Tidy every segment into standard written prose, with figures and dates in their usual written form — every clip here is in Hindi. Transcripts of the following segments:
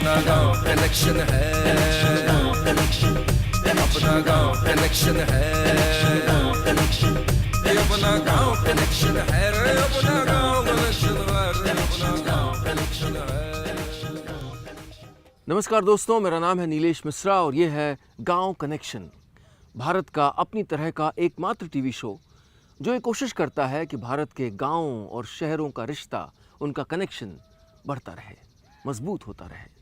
अपना गांव कनेक्शन है, अपना गांव कनेक्शन है, अपना गांव कनेक्शन है रे, अपना गांव कनेक्शन है रे, अपना गांव कनेक्शन है। नमस्कार दोस्तों, मेरा नाम है नीलेश मिश्रा और ये है गांव कनेक्शन, भारत का अपनी तरह का एकमात्र टीवी शो जो ये कोशिश करता है कि भारत के गांवों और शहरों का रिश्ता, उनका कनेक्शन बढ़ता रहे, मजबूत होता रहे।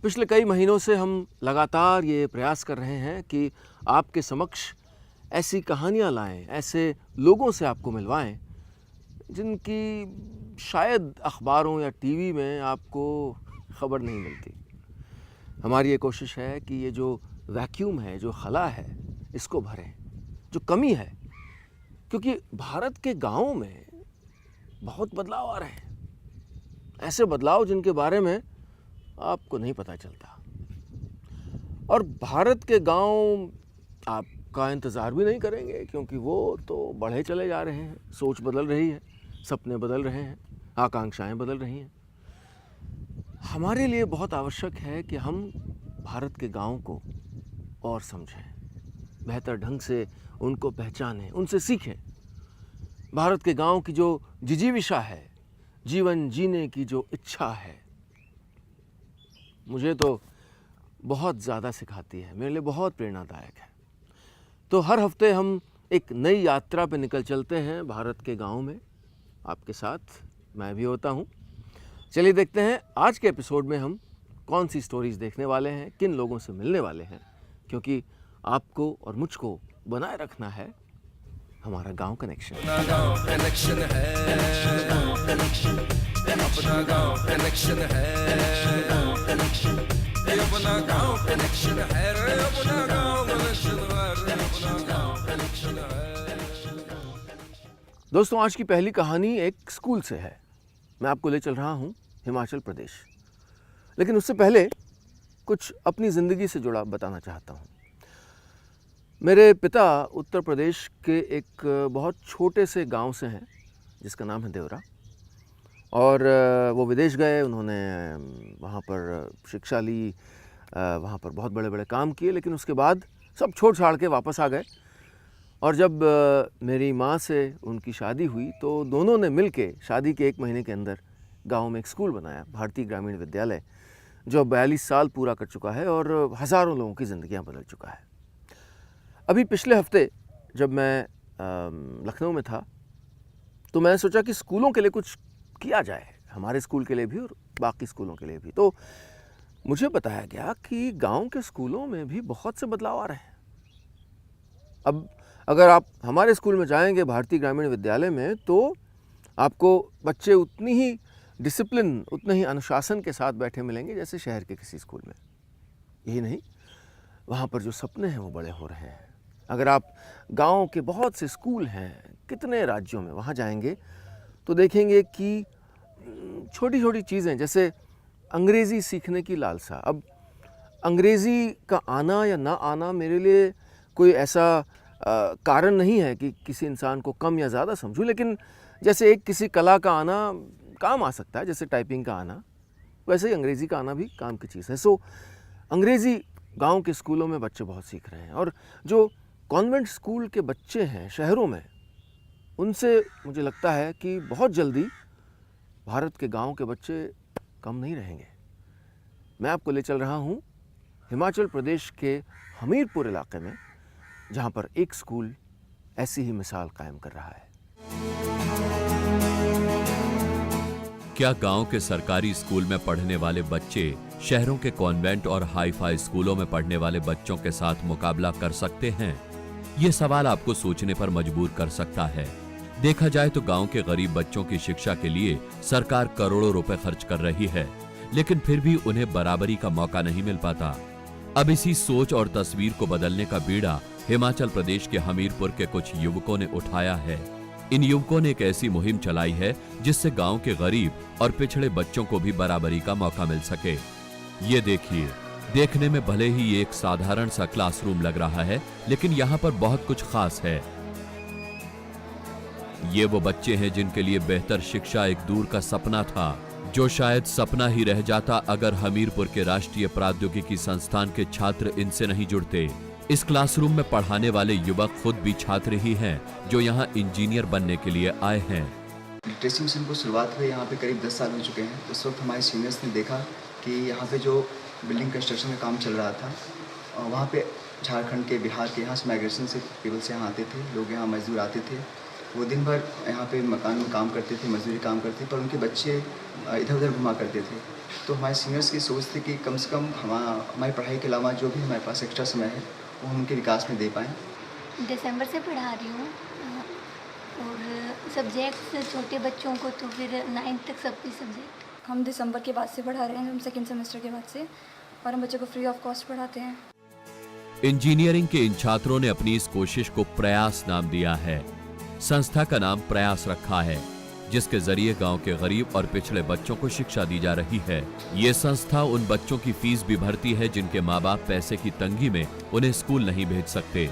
पिछले कई महीनों से हम लगातार ये प्रयास कर रहे हैं कि आपके समक्ष ऐसी कहानियाँ लाएं, ऐसे लोगों से आपको मिलवाएं जिनकी शायद अखबारों या टीवी में आपको खबर नहीं मिलती। हमारी ये कोशिश है कि ये जो वैक्यूम है, जो खला है, इसको भरें, जो कमी है, क्योंकि भारत के गांवों में बहुत बदलाव आ रहे हैं, ऐसे बदलाव जिनके बारे में आपको नहीं पता चलता। और भारत के गांव आपका इंतज़ार भी नहीं करेंगे, क्योंकि वो तो बढ़े चले जा रहे हैं, सोच बदल रही है, सपने बदल रहे हैं, आकांक्षाएं बदल रही हैं। हमारे लिए बहुत आवश्यक है कि हम भारत के गांव को और समझें, बेहतर ढंग से उनको पहचानें, उनसे सीखें। भारत के गांव की जो जिजीविषा है, जीवन जीने की जो इच्छा है, मुझे तो बहुत ज़्यादा सिखाती है, मेरे लिए बहुत प्रेरणादायक है। तो हर हफ्ते हम एक नई यात्रा पे निकल चलते हैं भारत के गांव में। आपके साथ मैं भी होता हूँ। चलिए देखते हैं आज के एपिसोड में हम कौन सी स्टोरीज देखने वाले हैं, किन लोगों से मिलने वाले हैं, क्योंकि आपको और मुझको बनाए रखना है हमारा गांव कनेक्शन। अपना गांव कनेक्शन है, अपना गांव कनेक्शन है, अपना गांव कनेक्शन है रे, अपना गांव कनेक्शन है रे, अपना गांव कनेक्शन है। दोस्तों, आज की पहली कहानी एक स्कूल से है। मैं आपको ले चल रहा हूँ हिमाचल प्रदेश, लेकिन उससे पहले कुछ अपनी ज़िंदगी से जुड़ा बताना चाहता हूँ। मेरे पिता उत्तर प्रदेश के एक बहुत छोटे से गांव से हैं जिसका नाम है देवरा, और वो विदेश गए, उन्होंने वहाँ पर शिक्षा ली, वहाँ पर बहुत बड़े बड़े काम किए, लेकिन उसके बाद सब छोड़ छाड़ के वापस आ गए। और जब मेरी माँ से उनकी शादी हुई तो दोनों ने मिल के शादी के 1 महीने के अंदर गांव में एक स्कूल बनाया, भारतीय ग्रामीण विद्यालय, जो 42 साल पूरा कर चुका है और हज़ारों लोगों की ज़िंदगियाँ बदल चुका है। अभी पिछले हफ्ते जब मैं लखनऊ में था तो मैं सोचा कि स्कूलों के लिए कुछ किया जाए, हमारे स्कूल के लिए भी और बाकी स्कूलों के लिए भी। तो मुझे बताया गया कि गांव के स्कूलों में भी बहुत से बदलाव आ रहे हैं। अब अगर आप हमारे स्कूल में जाएंगे, भारतीय ग्रामीण विद्यालय में, तो आपको बच्चे उतनी ही डिसिप्लिन, उतने ही अनुशासन के साथ बैठे मिलेंगे जैसे शहर के किसी स्कूल में। यही नहीं, वहाँ पर जो सपने हैं वो बड़े हो रहे हैं। अगर आप गांव के बहुत से स्कूल हैं, कितने राज्यों में, वहाँ जाएंगे तो देखेंगे कि छोटी छोटी चीज़ें, जैसे अंग्रेज़ी सीखने की लालसा। अब अंग्रेज़ी का आना या ना आना मेरे लिए कोई ऐसा कारण नहीं है कि किसी इंसान को कम या ज़्यादा समझूं, लेकिन जैसे एक किसी कला का आना काम आ सकता है, जैसे टाइपिंग का आना, वैसे ही अंग्रेज़ी का आना भी काम की चीज़ है। सो अंग्रेज़ी गांव के स्कूलों में बच्चे बहुत सीख रहे हैं, और जो कॉन्वेंट स्कूल के बच्चे हैं शहरों में, उनसे मुझे लगता है कि बहुत जल्दी भारत के गांव के बच्चे कम नहीं रहेंगे। मैं आपको ले चल रहा हूँ हिमाचल प्रदेश के हमीरपुर इलाके में, जहाँ पर एक स्कूल ऐसी ही मिसाल कायम कर रहा है। क्या गांव के सरकारी स्कूल में पढ़ने वाले बच्चे शहरों के कॉन्वेंट और हाई-फाई स्कूलों में पढ़ने वाले बच्चों के साथ मुकाबला कर सकते हैं? ये सवाल आपको सोचने पर मजबूर कर सकता है। देखा जाए तो गांव के गरीब बच्चों की शिक्षा के लिए सरकार करोड़ों रुपए खर्च कर रही है, लेकिन फिर भी उन्हें बराबरी का मौका नहीं मिल पाता। अब इसी सोच और तस्वीर को बदलने का बीड़ा हिमाचल प्रदेश के हमीरपुर के कुछ युवकों ने उठाया है। इन युवकों ने एक ऐसी मुहिम चलाई है जिससे गांव के गरीब और पिछड़े बच्चों को भी बराबरी का मौका मिल सके। ये देखिए, देखने में भले ही एक साधारण सा क्लासरूम लग रहा है, लेकिन यहाँ पर बहुत कुछ खास है। ये वो बच्चे हैं जिनके लिए बेहतर शिक्षा एक दूर का सपना था, जो शायद सपना ही रह जाता अगर हमीरपुर के राष्ट्रीय प्रौद्योगिकी संस्थान के छात्र इनसे नहीं जुड़ते। इस क्लासरूम में पढ़ाने वाले युवक खुद भी छात्र ही हैं जो यहाँ इंजीनियर बनने के लिए आए हैं। लिटरेसी मिशन को शुरुआत हुए यहाँ पे करीब 10 साल हो चुके हैं। उस वक्त हमारे सीनियर्स ने देखा कि यहाँ पे जो बिल्डिंग कंस्ट्रक्शन का काम चल रहा था, वहाँ पे झारखंड के, बिहार के, यहाँ से माइग्रेशन से पीपल से यहाँ आते थे लोग, यहाँ मजदूर आते थे। वो दिन भर यहाँ पे मकान में काम करते थे, मजदूरी काम करते थे, पर उनके बच्चे इधर उधर घुमा करते थे। तो हमारे सीनियर्स की सोच थी कि कम से कम हमारी पढ़ाई के अलावा जो भी हमारे पास एक्स्ट्रा समय है वो हम उनके विकास में दे पाएँ। दिसंबर से पढ़ा रही हूँ और सब्जेक्ट्स छोटे बच्चों को तो फिर 9th तक सबके सब्जेक्ट। हम दिसंबर के बाद से पढ़ा रहे हैं, हम सेकेंड सेमेस्टर के बाद से, और हम बच्चों को फ्री ऑफ कॉस्ट पढ़ाते हैं। इंजीनियरिंग के इन छात्रों ने अपनी इस कोशिश को प्रयास नाम दिया है। संस्था का नाम प्रयास रखा है, जिसके जरिए गांव के गरीब और पिछड़े बच्चों को शिक्षा दी जा रही है। ये संस्था उन बच्चों की फीस भी भरती है जिनके माँ बाप पैसे की तंगी में उन्हें स्कूल नहीं भेज सकते।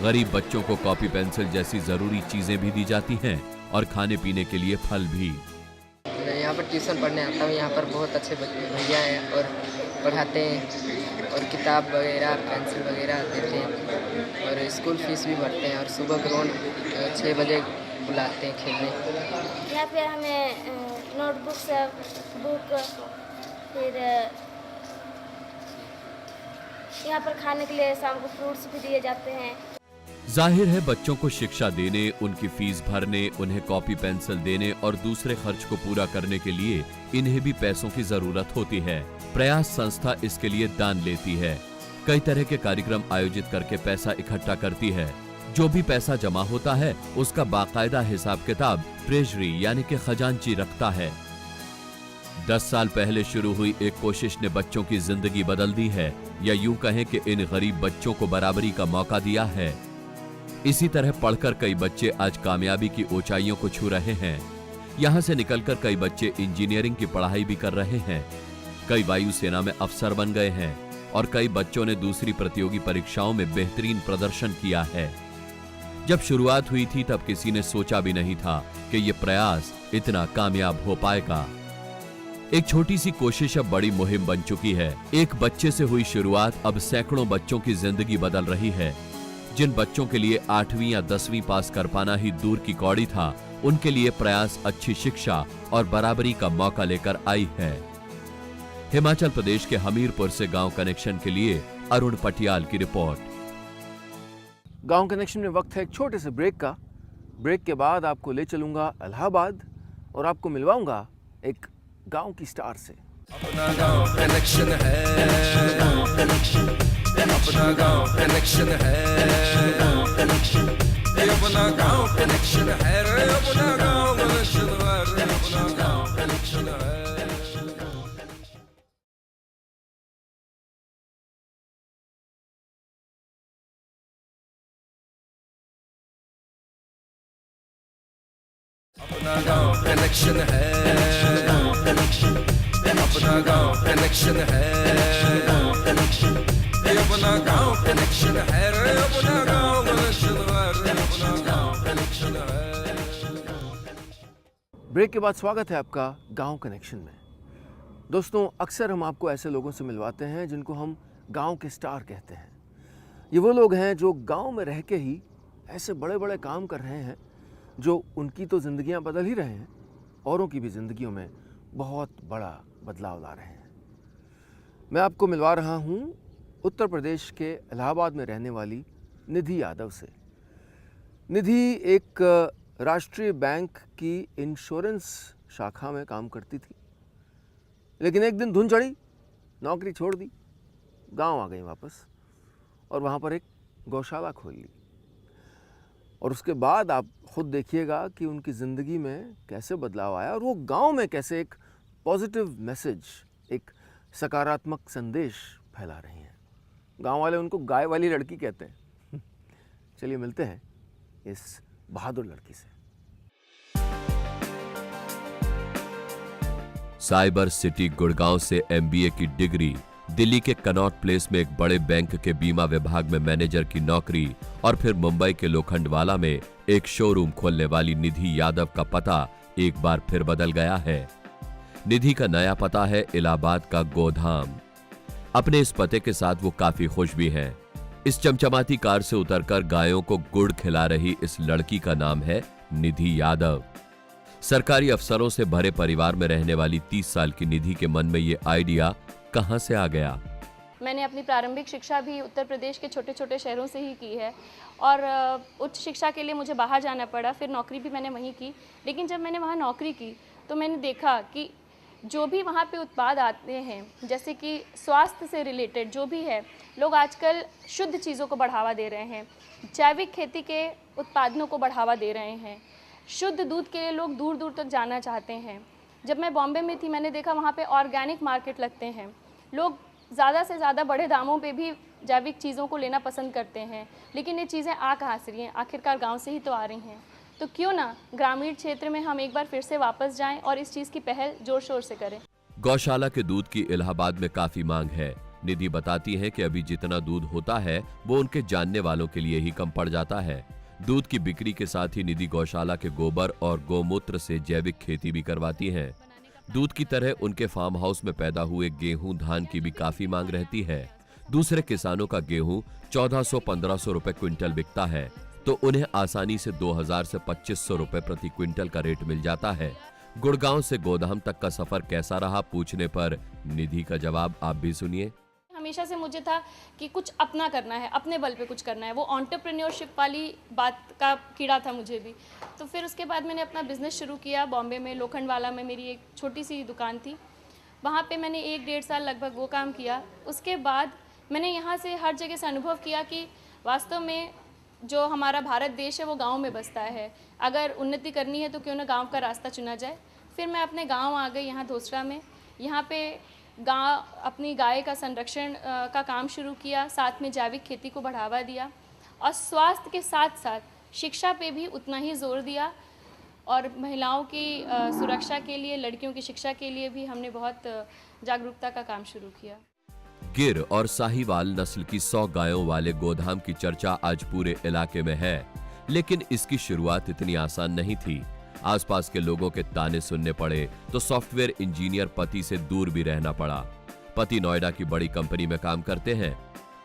गरीब बच्चों को कॉपी पेंसिल जैसी जरूरी चीजें भी दी जाती हैं और खाने पीने के लिए फल भी। मैं यहाँ पर ट्यूशन पढ़ने आता हूँ। यहाँ पर बहुत अच्छे भैया हैं और पढ़ाते हैं और किताब वगैरह, पेंसिल वगैरह देते हैं और स्कूल फीस भी भरते हैं और सुबह ग्राउंड 6 बजे बुलाते हैं खेलने। यहाँ पे हमें नोटबुक सब, बुक, फिर यहाँ पर खाने के लिए शाम को फ्रूट्स भी दिए जाते हैं। जाहिर है बच्चों को शिक्षा देने, उनकी फीस भरने, उन्हें कॉपी पेंसिल देने और दूसरे खर्च को पूरा करने के लिए इन्हें भी पैसों की जरूरत होती है। प्रयास संस्था इसके लिए दान लेती है, कई तरह के कार्यक्रम आयोजित करके पैसा इकट्ठा करती है। जो भी पैसा जमा होता है उसका बाकायदा हिसाब किताब ट्रेजरी यानी कि खजांची रखता है। 10 साल पहले शुरू हुई एक कोशिश ने बच्चों की जिंदगी बदल दी है, या यूं कहें कि इन गरीब बच्चों को बराबरी का मौका दिया है। इसी तरह पढ़कर कई बच्चे आज कामयाबी की ऊंचाइयों को छू रहे हैं। यहाँ से निकलकर कई बच्चे इंजीनियरिंग की पढ़ाई भी कर रहे हैं, कई वायुसेना में अफसर बन गए हैं और कई बच्चों ने दूसरी प्रतियोगी परीक्षाओं में बेहतरीन प्रदर्शन किया है। जब शुरुआत हुई थी तब किसी ने सोचा भी नहीं था कि ये प्रयास इतना कामयाब हो पाएगा। एक छोटी सी कोशिश अब बड़ी मुहिम बन चुकी है। एक बच्चे से हुई शुरुआत अब सैकड़ों बच्चों की जिंदगी बदल रही है। जिन बच्चों के लिए 8वीं या 10वीं पास कर पाना ही दूर की कौड़ी था, उनके लिए प्रयास अच्छी शिक्षा और बराबरी का मौका लेकर आई है। हिमाचल प्रदेश के हमीरपुर से गांव कनेक्शन के लिए अरुण पटियाल की रिपोर्ट। गांव कनेक्शन में वक्त है एक छोटे से ब्रेक का। ब्रेक के बाद आपको ले चलूंगा इलाहाबाद और आपको मिलवाऊंगा एक गांव की स्टार से। अपना गांव कनेक्शन है, अपना गांव कनेक्शन है, अपना गांव कनेक्शन है, अपना गांव कनेक्शन है, अपना गांव कनेक्शन है। अपना गांव कनेक्शन है, अपना गांव कनेक्शन है, अपना गांव कनेक्शन है, अपना गांव कनेक्शन है, अपना गांव कनेक्शन है। ब्रेक के बाद स्वागत है आपका गांव कनेक्शन में। दोस्तों, अक्सर हम आपको ऐसे लोगों से मिलवाते हैं जिनको हम गांव के स्टार कहते हैं। ये वो लोग हैं जो गांव में रह के ही ऐसे बड़े बड़े काम कर रहे हैं जो उनकी तो ज़िंदगियां बदल ही रहे हैं, औरों की भी ज़िंदगियों में बहुत बड़ा बदलाव ला रहे हैं। मैं आपको मिलवा रहा हूं उत्तर प्रदेश के इलाहाबाद में रहने वाली निधि यादव से। निधि एक राष्ट्रीय बैंक की इंश्योरेंस शाखा में काम करती थी, लेकिन एक दिन धुन चढ़ी, नौकरी छोड़ दी, गांव आ गई वापस और वहाँ पर एक गौशाला खोल ली। और उसके बाद आप खुद देखिएगा कि उनकी ज़िंदगी में कैसे बदलाव आया और वो गांव में कैसे एक पॉजिटिव मैसेज, एक सकारात्मक संदेश फैला रही हैं। गांव वाले उनको गाय वाली लड़की कहते हैं। चलिए मिलते हैं इस बहादुर लड़की से। साइबर सिटी गुड़गांव से MBA की डिग्री, दिल्ली के कनॉट प्लेस में एक बड़े बैंक के बीमा विभाग में मैनेजर की नौकरी और फिर मुंबई के लोखंडवाला में एक शोरूम खोलने वाली निधि यादव का पता एक बार फिर बदल गया है। निधि का नया पता है इलाहाबाद का गोधाम। अपने इस पते के साथ वो काफी खुश भी है। इस चमचमाती कार से उतरकर गायों को गुड़ खिला रही इस लड़की का नाम है निधि यादव। सरकारी अफसरों से भरे परिवार में रहने वाली 30 साल की निधि के मन में ये आइडिया कहां से आ गया? मैंने अपनी प्रारंभिक शिक्षा भी उत्तर प्रदेश के छोटे छोटे शहरों से ही की है और उच्च शिक्षा के लिए मुझे बाहर जाना पड़ा, फिर नौकरी भी मैंने वहीं की। लेकिन जब मैंने वहाँ नौकरी की तो मैंने देखा कि जो भी वहाँ पे उत्पाद आते हैं, जैसे कि स्वास्थ्य से रिलेटेड जो भी है, लोग आजकल शुद्ध चीज़ों को बढ़ावा दे रहे हैं, जैविक खेती के उत्पादनों को बढ़ावा दे रहे हैं, शुद्ध दूध के लिए लोग दूर दूर तक जाना चाहते हैं। जब मैं बॉम्बे में थी मैंने देखा वहाँ पे ऑर्गेनिक मार्केट लगते हैं, लोग ज़्यादा से ज़्यादा बड़े दामों पे भी जैविक चीज़ों को लेना पसंद करते हैं। लेकिन ये चीज़ें आ कहाँ से रही हैं? आखिरकार गांव से ही तो आ रही हैं। तो क्यों ना ग्रामीण क्षेत्र में हम एक बार फिर से वापस जाएं और इस चीज़ की पहल जोर शोर से करें। गौशाला के दूध की इलाहाबाद में काफी मांग है। निधि बताती है कि अभी जितना दूध होता है वो उनके जानने वालों के लिए ही कम पड़ जाता है। दूध की बिक्री के साथ ही निधि गौशाला के गोबर और गौमूत्र से जैविक खेती भी करवाती हैं। दूध की तरह उनके फार्म हाउस में पैदा हुए गेहूं धान की भी काफी मांग रहती है। दूसरे किसानों का गेहूं 1400-1500 रुपए क्विंटल बिकता है तो उन्हें आसानी से 2000 से 2500 रुपए प्रति क्विंटल का रेट मिल जाता है। गुड़गांव से गोधाम तक का सफर कैसा रहा पूछने पर निधि का जवाब आप भी सुनिए। हमेशा से मुझे था कि कुछ अपना करना है, अपने बल पे कुछ करना है, वो एंटरप्रेन्योरशिप वाली बात का कीड़ा था मुझे भी। तो फिर उसके बाद मैंने अपना बिजनेस शुरू किया। बॉम्बे में लोखंडवाला में मेरी एक छोटी सी दुकान थी, वहाँ पे मैंने 1-1.5 साल लगभग वो काम किया। उसके बाद मैंने यहाँ से हर जगह से अनुभव किया कि वास्तव में जो हमारा भारत देश है वो गाँव में बसता है। अगर उन्नति करनी है तो क्यों ना गाँव का रास्ता चुना जाए। फिर मैं अपने गाँव आ गई, यहाँ धोसरा में। यहाँ पे अपनी गाय का संरक्षण का काम शुरू किया, साथ में जैविक खेती को बढ़ावा दिया और स्वास्थ्य के साथ साथ शिक्षा पे भी उतना ही जोर दिया और महिलाओं की सुरक्षा के लिए, लड़कियों की शिक्षा के लिए भी हमने बहुत जागरूकता का काम शुरू किया। गिर और साहिवाल नस्ल की 100 गायों वाले गोधाम की चर्चा आज पूरे इलाके में है, लेकिन इसकी शुरुआत इतनी आसान नहीं थी। आसपास के लोगों के ताने सुनने पड़े तो सॉफ्टवेयर इंजीनियर पति से दूर भी रहना पड़ा। पति नोएडा की बड़ी कंपनी में काम करते हैं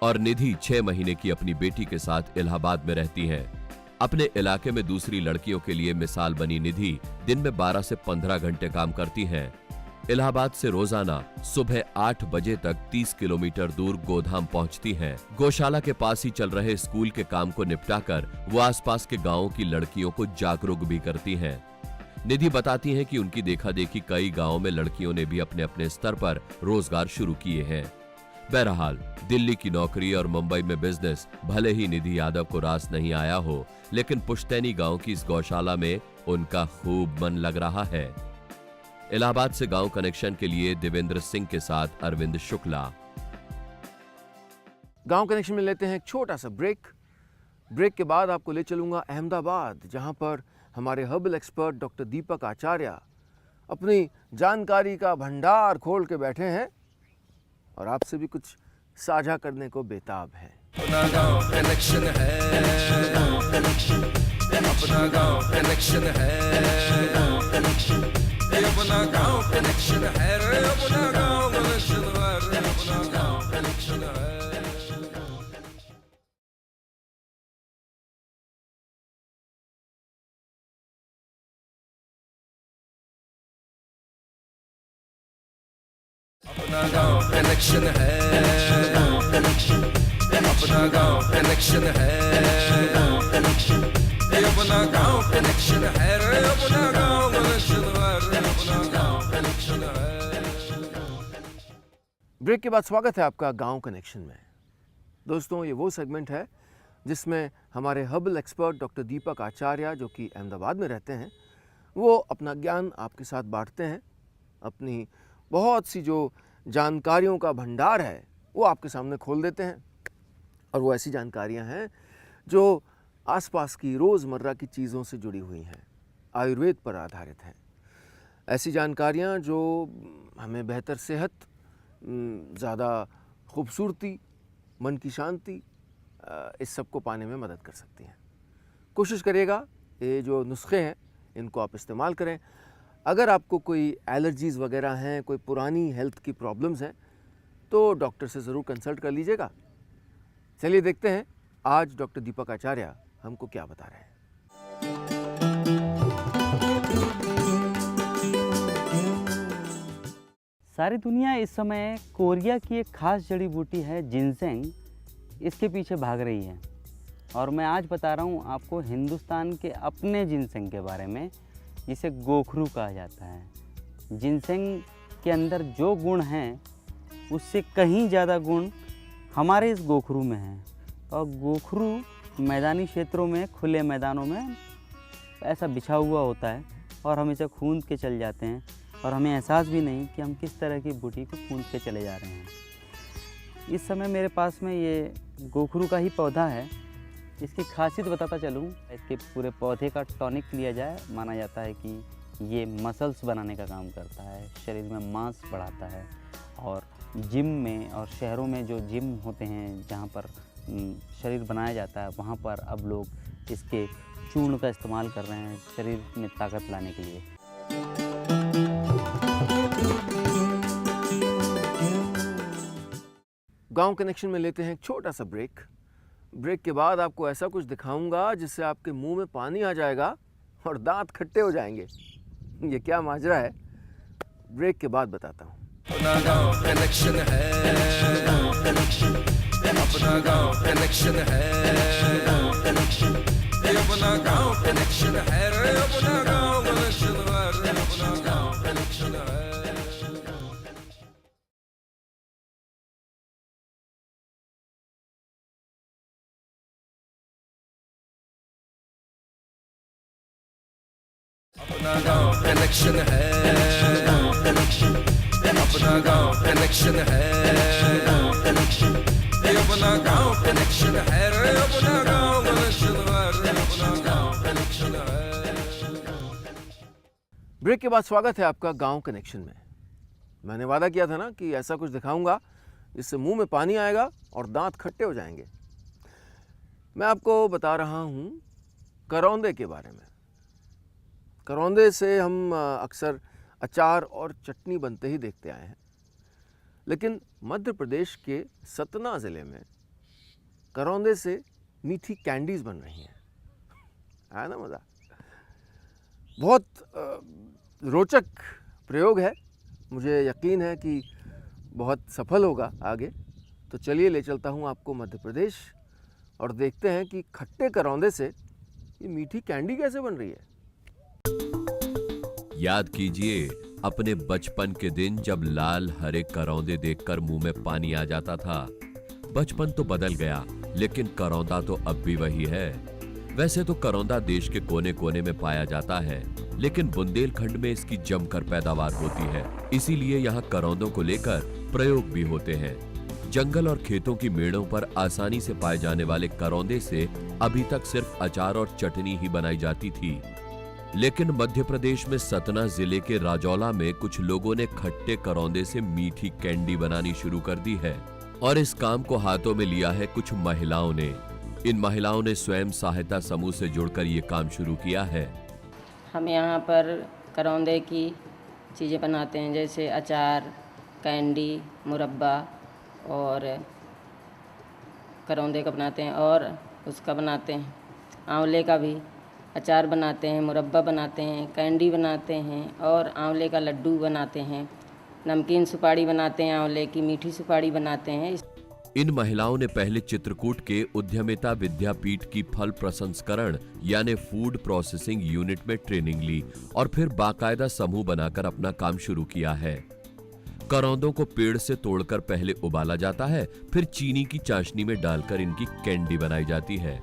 और निधि 6 महीने की अपनी बेटी के साथ इलाहाबाद में रहती हैं। अपने इलाके में दूसरी लड़कियों के लिए मिसाल बनी निधि दिन में 12 से 15 घंटे काम करती हैं। इलाहाबाद से रोजाना सुबह 8 बजे तक 30 किलोमीटर दूर गोधाम पहुंचती हैं। गौशाला के पास ही चल रहे स्कूल के काम को निपटाकर वो आसपास के गांवों की लड़कियों को जागरूक भी करती हैं। निधि बताती हैं कि उनकी देखा देखी कई गांवों में लड़कियों ने भी अपने अपने स्तर पर रोजगार शुरू किए हैं। बहरहाल दिल्ली की नौकरी और मुंबई में बिजनेस भले ही निधि यादव को रास नहीं आया हो, लेकिन पुश्तैनी गांव की इस गौशाला में उनका खूब मन लग रहा है। इलाहाबाद से गांव कनेक्शन के लिए देवेंद्र सिंह के साथ अरविंद शुक्ला। गांव कनेक्शन में लेते हैं एक छोटा सा ब्रेक। ब्रेक के बाद आपको ले चलूंगा अहमदाबाद, जहां पर हमारे हर्बल एक्सपर्ट डॉक्टर दीपक आचार्य अपनी जानकारी का भंडार खोल के बैठे हैं और आपसे भी कुछ साझा करने को बेताब हैं। अपना गांव कनेक्शन है, अपना गांव कनेक्शन है, अपना गांव कनेक्शन है, अपना गांव कनेक्शन है, अपना गांव कनेक्शन है। अपना गांव कनेक्शन है, अपना गांव कनेक्शन है, अपना गांव कनेक्शन है, अपना गांव कनेक्शन है, अपना गांव कनेक्शन है। ब्रेक के बाद स्वागत है आपका गांव कनेक्शन में। दोस्तों, ये वो सेगमेंट है जिसमें हमारे हर्बल एक्सपर्ट डॉक्टर दीपक आचार्य, जो कि अहमदाबाद में रहते हैं, वो अपना ज्ञान आपके साथ बांटते हैं। अपनी बहुत सी जो जानकारियों का भंडार है वो आपके सामने खोल देते हैं और वो ऐसी जानकारियां हैं जो आसपास की रोज़मर्रा की चीज़ों से जुड़ी हुई हैं, आयुर्वेद पर आधारित हैं। ऐसी जानकारियां जो हमें बेहतर सेहत, ज़्यादा खूबसूरती, मन की शांति, इस सब को पाने में मदद कर सकती हैं। कोशिश करिएगा ये जो नुस्खे हैं इनको आप इस्तेमाल करें। अगर आपको कोई एलर्जीज़ वगैरह हैं, कोई पुरानी हेल्थ की प्रॉब्लम्स हैं, तो डॉक्टर से ज़रूर कंसल्ट कर लीजिएगा। चलिए देखते हैं आज डॉक्टर दीपक आचार्य हमको क्या बता रहे हैं। सारी दुनिया इस समय कोरिया की एक खास जड़ी बूटी है जिनसेंग, इसके पीछे भाग रही है। और मैं आज बता रहा हूँ आपको हिंदुस्तान के अपने जिनसेंग के बारे में, जिसे गोखरू कहा जाता है। जिनसेंग के अंदर जो गुण हैं उससे कहीं ज़्यादा गुण हमारे इस गोखरू में हैं। और गोखरू मैदानी क्षेत्रों में, खुले मैदानों में ऐसा बिछा हुआ होता है और हम इसे खूंद के चल जाते हैं और हमें एहसास भी नहीं कि हम किस तरह की बूटी को खूंद के चले जा रहे हैं। इस समय मेरे पास में ये गोखरू का ही पौधा है। इसकी खासियत बताता चलूँ, इसके पूरे पौधे का टॉनिक लिया जाए, माना जाता है कि ये मसल्स बनाने का काम करता है, शरीर में मांस बढ़ाता है। और जिम में और शहरों में जो जिम होते हैं जहाँ पर शरीर बनाया जाता है, वहाँ पर अब लोग इसके चूर्ण का इस्तेमाल कर रहे हैं शरीर में ताकत लाने के लिए। गांव कनेक्शन में लेते हैं एक छोटा सा ब्रेक। ब्रेक के बाद आपको ऐसा कुछ दिखाऊंगा जिससे आपके मुंह में पानी आ जाएगा और दांत खट्टे हो जाएंगे। ये क्या माजरा है, ब्रेक के बाद बताता हूँ। अपना गांव कनेक्शन है, अपना गांव कनेक्शन है, अपना गांव कनेक्शन है, अपना गांव कनेक्शन है, अपना गांव कनेक्शन है। अपना गांव कनेक्शन है, अपना गांव कनेक्शन है, अपना गांव कनेक्शन है, अपना गांव कनेक्शन है, अपना गांव कनेक्शन है। ब्रेक के बाद स्वागत है आपका गांव कनेक्शन में। मैंने वादा किया था ना कि ऐसा कुछ दिखाऊंगा जिससे मुंह में पानी आएगा और दांत खट्टे हो जाएंगे। मैं आपको बता रहा हूं करौंदे के बारे में। करौंदे से हम अक्सर अचार और चटनी बनते ही देखते आए हैं, लेकिन मध्य प्रदेश के सतना ज़िले में करौंदे से मीठी कैंडीज़ बन रही हैं। आया ना मज़ा? बहुत रोचक प्रयोग है, मुझे यकीन है कि बहुत सफल होगा आगे। तो चलिए ले चलता हूँ आपको मध्य प्रदेश और देखते हैं कि खट्टे करौंदे से ये मीठी कैंडी कैसे बन रही है। याद कीजिए अपने बचपन के दिन जब लाल हरे करौंदे देखकर मुंह में पानी आ जाता था। बचपन तो बदल गया, लेकिन करौंदा तो अब भी वही है। वैसे तो करौंदा देश के कोने कोने में पाया जाता है, लेकिन बुंदेलखंड में इसकी जमकर पैदावार होती है। इसीलिए यहाँ करौंदों को लेकर प्रयोग भी होते हैं। जंगल और खेतों की मेड़ों पर आसानी से पाए जाने वाले करौंदे से अभी तक सिर्फ अचार और चटनी ही बनाई जाती थी, लेकिन मध्य प्रदेश में सतना जिले के राजौला में कुछ लोगों ने खट्टे करौंदे से मीठी कैंडी बनानी शुरू कर दी है। और इस काम को हाथों में लिया है कुछ महिलाओं ने। इन महिलाओं ने स्वयं सहायता समूह से जुड़कर ये काम शुरू किया है। हम यहाँ पर करौंदे की चीज़ें बनाते हैं, जैसे अचार, कैंडी, मुरब्बा, और करौंदे का बनाते हैं और उसका बनाते हैं आंवले का भी अचार बनाते हैं, मुरब्बा बनाते हैं, कैंडी बनाते हैं और आंवले का लड्डू बनाते हैं, नमकीन सुपारी बनाते हैं, आंवले की मीठी सुपारी बनाते हैं। इन महिलाओं ने पहले चित्रकूट के उद्यमिता विद्यापीठ की फल प्रसंस्करण यानी फूड प्रोसेसिंग यूनिट में ट्रेनिंग ली और फिर बाकायदा समूह बनाकर अपना काम शुरू किया है। करौंदों को पेड़ से तोड़कर पहले उबाला जाता है, फिर चीनी की चाशनी में डालकर इनकी कैंडी बनाई जाती है।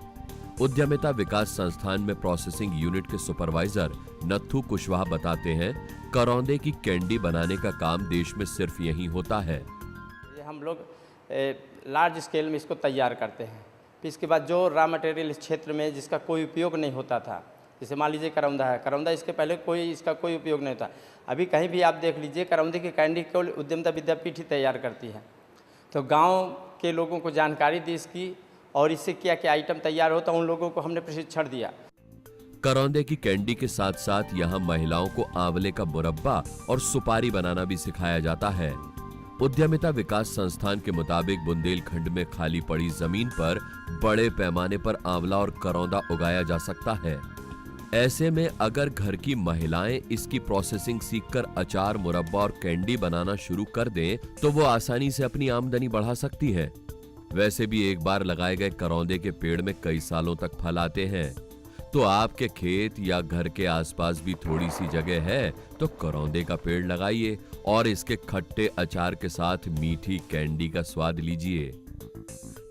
उद्यमिता विकास संस्थान में प्रोसेसिंग यूनिट के सुपरवाइजर नथु कुशवाहा बताते हैं, करौंदे की कैंडी बनाने का काम देश में सिर्फ यहीं होता है। ये हम लोग लार्ज स्केल में इसको तैयार करते हैं। फिर इसके बाद जो रॉ मटेरियल इस क्षेत्र में जिसका कोई उपयोग नहीं होता था, जैसे मान लीजिए करौंदा है, करौंदा इसके पहले इसका कोई उपयोग नहीं था। अभी कहीं भी आप देख लीजिए करौंदे की कैंडी केवल उद्यमिता विद्यापीठ ही तैयार करती है। तो गाँव के लोगों को जानकारी दी इसकी और इससे क्या क्या आइटम तैयार होता है, उन लोगों को हमने प्रशिक्षण दिया। करौंदे की कैंडी के साथ साथ यहाँ महिलाओं को आंवले का मुरब्बा और सुपारी बनाना भी सिखाया जाता है। उद्यमिता विकास संस्थान के मुताबिक बुंदेलखंड में खाली पड़ी जमीन पर बड़े पैमाने पर आंवला और करौंदा उगाया जा सकता है। ऐसे में अगर घर की महिलाएं इसकी प्रोसेसिंग सीखकर अचार, मुरब्बा और कैंडी बनाना शुरू कर दें तो वो आसानी से अपनी आमदनी बढ़ा सकती है। वैसे भी एक बार लगाए गए करौंदे के पेड़ में कई सालों तक फल आते हैं, तो आपके खेत या घर के आसपास भी थोड़ी सी जगह है तो करौंदे का पेड़ लगाइए और इसके खट्टे अचार के साथ मीठी कैंडी का स्वाद लीजिए।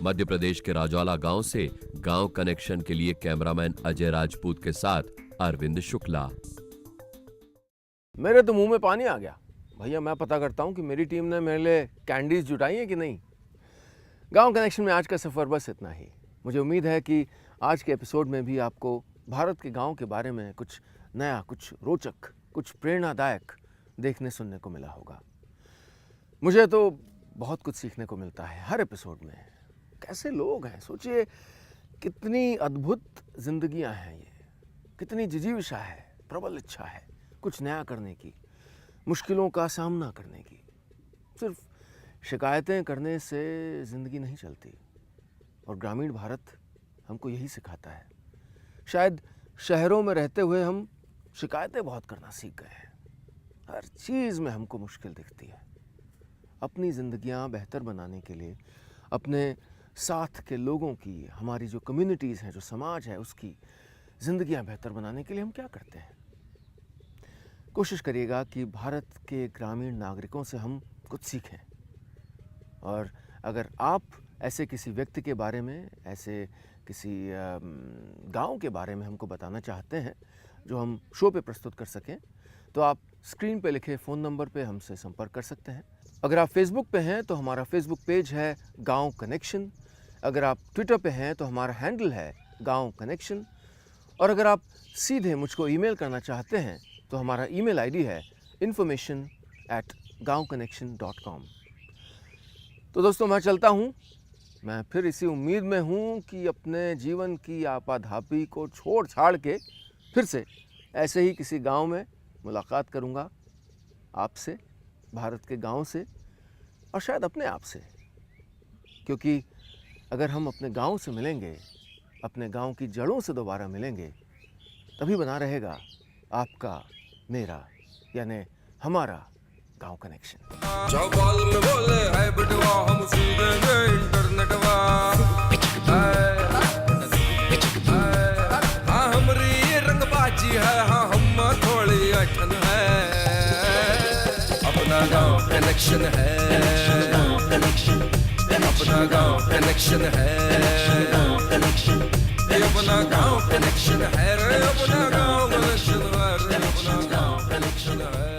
मध्य प्रदेश के राजौला गांव से गांव कनेक्शन के लिए कैमरामैन अजय राजपूत के साथ अरविंद शुक्ला। मेरे तो मुंह में पानी आ गया। भैया मैं पता करता हूं कि मेरी टीम ने मेरे लिए कैंडीज जुटाई हैं कि नहीं। गांव कनेक्शन में आज का सफ़र बस इतना ही। मुझे उम्मीद है कि आज के एपिसोड में भी आपको भारत के गांव के बारे में कुछ नया, कुछ रोचक, कुछ प्रेरणादायक देखने सुनने को मिला होगा। मुझे तो बहुत कुछ सीखने को मिलता है हर एपिसोड में। कैसे लोग हैं, सोचिए कितनी अद्भुत जिंदगियां हैं ये, कितनी जिजीविशा है, प्रबल इच्छा है कुछ नया करने की, मुश्किलों का सामना करने की। सिर्फ शिकायतें करने से ज़िंदगी नहीं चलती और ग्रामीण भारत हमको यही सिखाता है। शायद शहरों में रहते हुए हम शिकायतें बहुत करना सीख गए हैं। हर चीज़ में हमको मुश्किल दिखती है। अपनी ज़िंदगियां बेहतर बनाने के लिए, अपने साथ के लोगों की, हमारी जो कम्युनिटीज़ हैं, जो समाज है, उसकी ज़िंदगियां बेहतर बनाने के लिए हम क्या करते हैं? कोशिश करिएगा कि भारत के ग्रामीण नागरिकों से हम कुछ सीखें। और अगर आप ऐसे किसी व्यक्ति के बारे में, ऐसे किसी गांव के बारे में हमको बताना चाहते हैं जो हम शो पे प्रस्तुत कर सकें, तो आप स्क्रीन पे लिखे फ़ोन नंबर पे हमसे संपर्क कर सकते हैं। अगर आप फेसबुक पे हैं तो हमारा फेसबुक पेज है गांव कनेक्शन। अगर आप ट्विटर पे हैं तो हमारा हैंडल है गांव कनेक्शन। और अगर आप सीधे मुझको ईमेल करना चाहते हैं तो हमारा ईमेल आईडी है information@gaonconnection.com। तो दोस्तों मैं चलता हूँ। मैं फिर इसी उम्मीद में हूँ कि अपने जीवन की आपाधापी को छोड़ छाड़ के फिर से ऐसे ही किसी गांव में मुलाकात करूँगा आपसे, भारत के गांव से, और शायद अपने आप से। क्योंकि अगर हम अपने गांव से मिलेंगे, अपने गांव की जड़ों से दोबारा मिलेंगे, तभी बना रहेगा आपका, मेरा, यानी हमारा गांव कनेक्शन। चौपाल में बोले है बटवा, हम सीखेंगे इंटरनेटवा। हाँ हमारी रंगबाजी है, हाँ हम थोड़ी अठन है। अपना गांव कनेक्शन है, अपना गांव कनेक्शन है, अपना गांव कनेक्शन है रे, अपना गांव कनेक्शन है रे, अपना गांव कनेक्शन है।